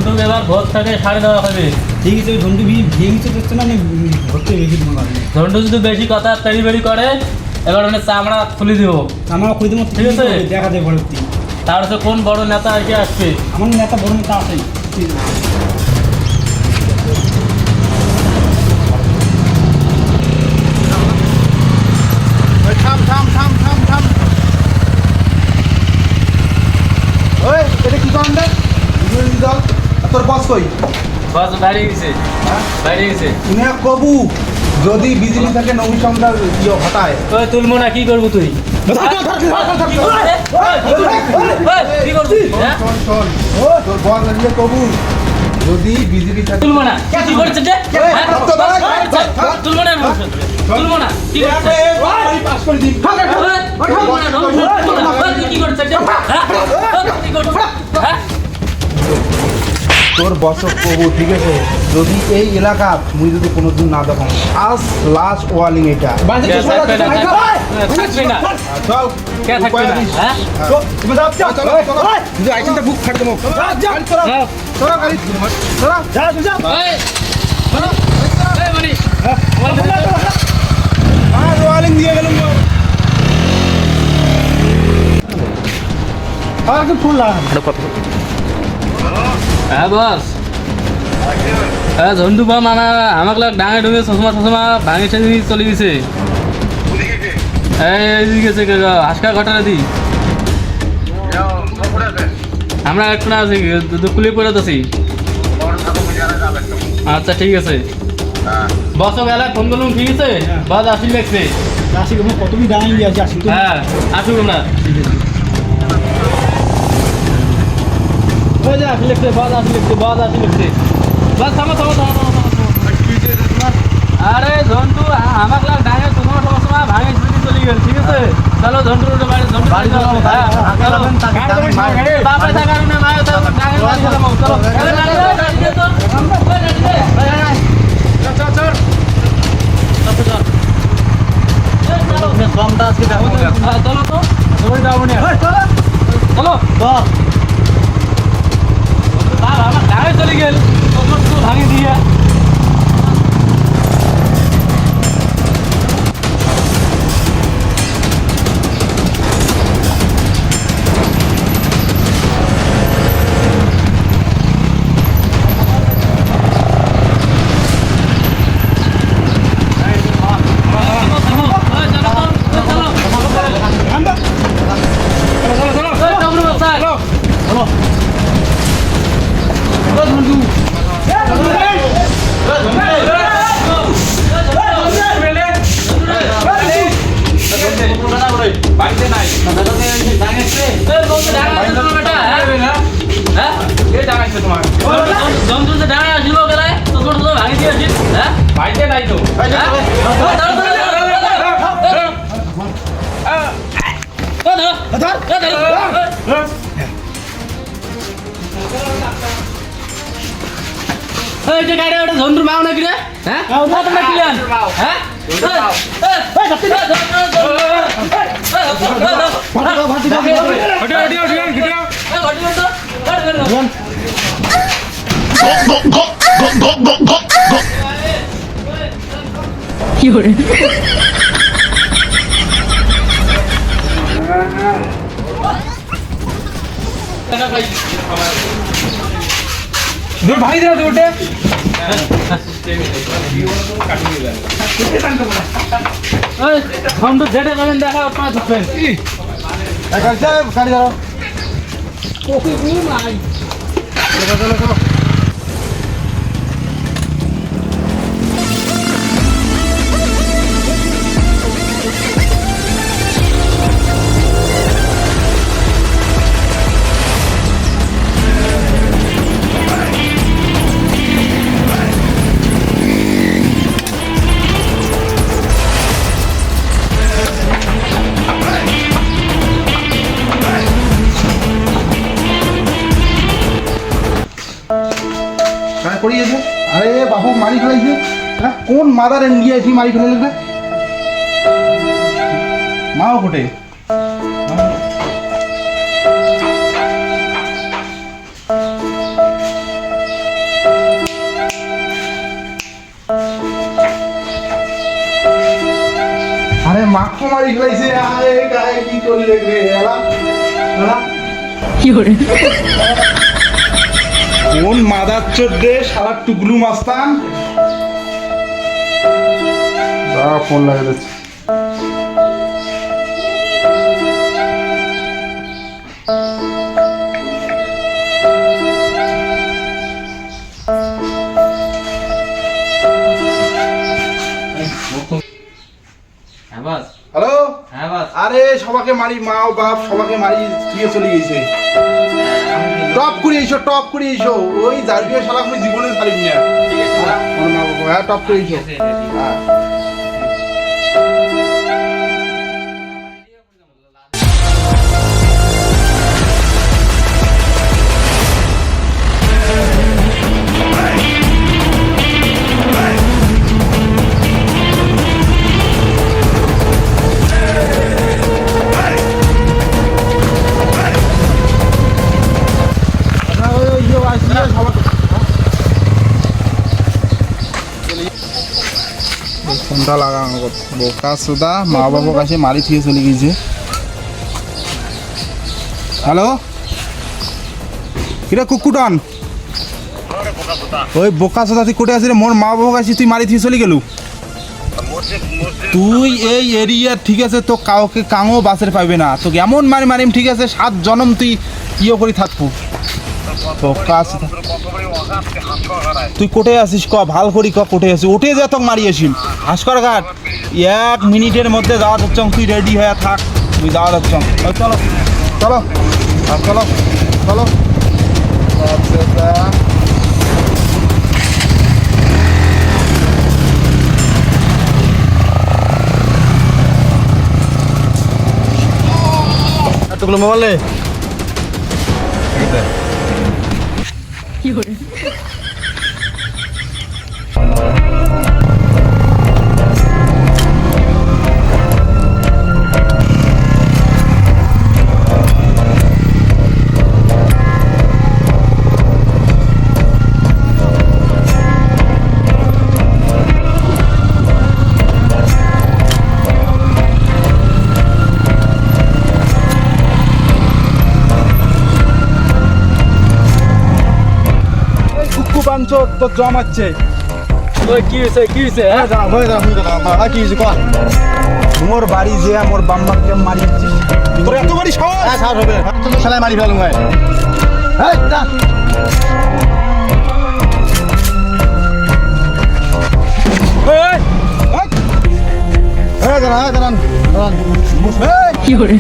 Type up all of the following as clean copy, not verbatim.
ঝন্টু এবার ভোর থেকে সাড়ে দেওয়া হবে। ঠিক আছে, ওই ঝন্টু বিয়ে কিছু করছে না, আমি ভর্তি বেশি তোমার ঝন্টু যদি বেশি কথা তেড়ি বেড়ি করে এবার মানে চামড়া খুলে দিব। আমার খুঁজে দেবো, ঠিক আছে? দেখা যায় ভর্তি। তার হচ্ছে কোন বড় নেতা আর কি আসবে। আমার নেতা বড় নেতা আছেই। ঠিক আছে। থাম থাম থাম থাম থাম। ওই এটা কি করেন রে? বিরোধী দল আর তোর বস কই? বস বাইরে গেছে, বাইরে গেছে। তুমি কবু যদি বিজেপি থেকে নবী সন্তান ইয়ে হটায় ওই তুলবো না, কি করবো তুই? কি করবি? হ্যাঁ? শোন শোন তোর বস আসলে কবু যদি বিজেপি থেকে তুলবো না, কি করছে যে? হ্যাঁ? তুলবো না, তুলবো না, কি করছে? পাস করে দিন। তুলবো না, তুই কি করছে যে? হ্যাঁ? কি করছে? হ্যাঁ? তোর বস কবু, ঠিক আছে? যদি এই এলাকা মুই যদি কোনোদিন না দেখো আজ লাস্ট ওয়ার্নিং এটা থাকবে না। চল কে থাকবে না? হ্যাঁ? তুমি যাও চল চল যদি আইসেনটা বুক ফাড় দেবো চলো হ্যাঁ। চলো গাড়ি চলো এই, এই মনি, আর ওয়ার্নিং দিয়ে গেলাম আর কি ফুল লাগা হ্যাঁ বস। হ্যাঁ ঝন্টু বা মানা আমাকে ডাঙে ঢুকে চশমা টশমা ভাঙে ছেড়ে চলে গেছে। এই গেছে হাসকা ঘটনা দি আমরা একটু না আছি, দুপুলি পড়ে আছি। আচ্ছা ঠিক আছে বস গেলে ফোন করলুম, ঠিক আছে? বস আসি লাগছে। আসি কতদিন দাঁড়িয়ে দিয়ে আসি, আসি তো। হ্যাঁ আসুক না। ওই যে আসি লাগছে, বস আসি লাগছে, বস আসি লাগছে। বস থামো থামো থামো থামো থামো। আরে ঝন্টু আমাকে ডাঙে তোমার সময় ভাঙে ছুটি চলে গেল, ঠিক আছে? চলো ঝন্টুর বাড়ি, ঝন্টু বাড়ি চলো। হ্যাঁ বাপরে থাকার না মায়ের ডাঙে বাড়ি চলো, চলো। চলো তো সবাই যাবো না, চলো আমার ডাঙে চলে গেল ভাঙে দিয়ে। ঝন্টুর মাও নাকি রে? হ্যাঁ তোমরা ক্লিয়ার? হ্যাঁ কি করে ভাই দিলা দুটো ঝন্টু যেটা করবেন দেখা আপনার ঢুকবেন। গাড়ি ধরো করিয়েছে। আরে বাবু মারি ফেলাইছে, হ্যাঁ কোন মাদার ইন্ডিয়া এসে মারি ফেলাইছে? মাও কোটে আরে মাখো মারি ফেলাইছে আরে গায়ে কি করলে রে এলা এলা কোন মাদার চোদ্দে সারা টুকলু মাস্তান দাঁড়া ফোন লাগিয়ে দিচ্ছি হ্যাঁ বাস, হ্যালো হ্যাঁ বাস। আরে সবাকে মারি মা ও বাপ সবাকে মারি দিয়ে চলে গেছে টপ করে এসো ওই জার্বিয়া শালা আমি জীবনে ছাড়ি না ঠিক আছে, আমার মা বাবা হ্যাঁ টপ করে এসো হ্যাঁ ফোনটা লাগানো বোকা সুদা মা বাবার কাছে মারি থিয়ে চলে গিয়েছে হ্যালো কিরে কুকুটন ওই বোকা সুদা তুই কোটে আসি রে মোর মা বাবার কাছে তুই মারি থিয়ে চলে গেলু তুই এই এরিয়া ঠিক আছে তো কাউকে কাঙও বাসের পাইবে না তোকে এমন মারিম ঠিক আছে 7 জনম তুই ইয়ে করে থাকবো বোকা সুদা তুই কোটে আসিস ক ভাল করি ক কোটে আসিস ওঠে যা তোকে মারি আসিম হাসকর ঘাট 1 মিনিটের মধ্যে যাওয়া হচ্ছে তুই রেডি হয়ে থাক তুই যাওয়া হচ্ছে চলো চলো চলো চলো এতগুলো মোবাইলে তো জমাচ্ছে ওই কি হয়েছে হ্যাঁ? মোর বাড়ি যে মোর বাম্মাকে মারিয়েছিস তোর এত বাড়ি সাহস হবে তো শালায় মারি ফেলুম কি করে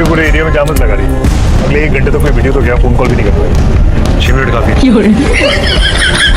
पूरे एरिया में जाम लगा रही अगले 1 घंटे तो कोई वीडियो तो क्या फोन कॉल भी नहीं कर पाए 6 मिनट काफी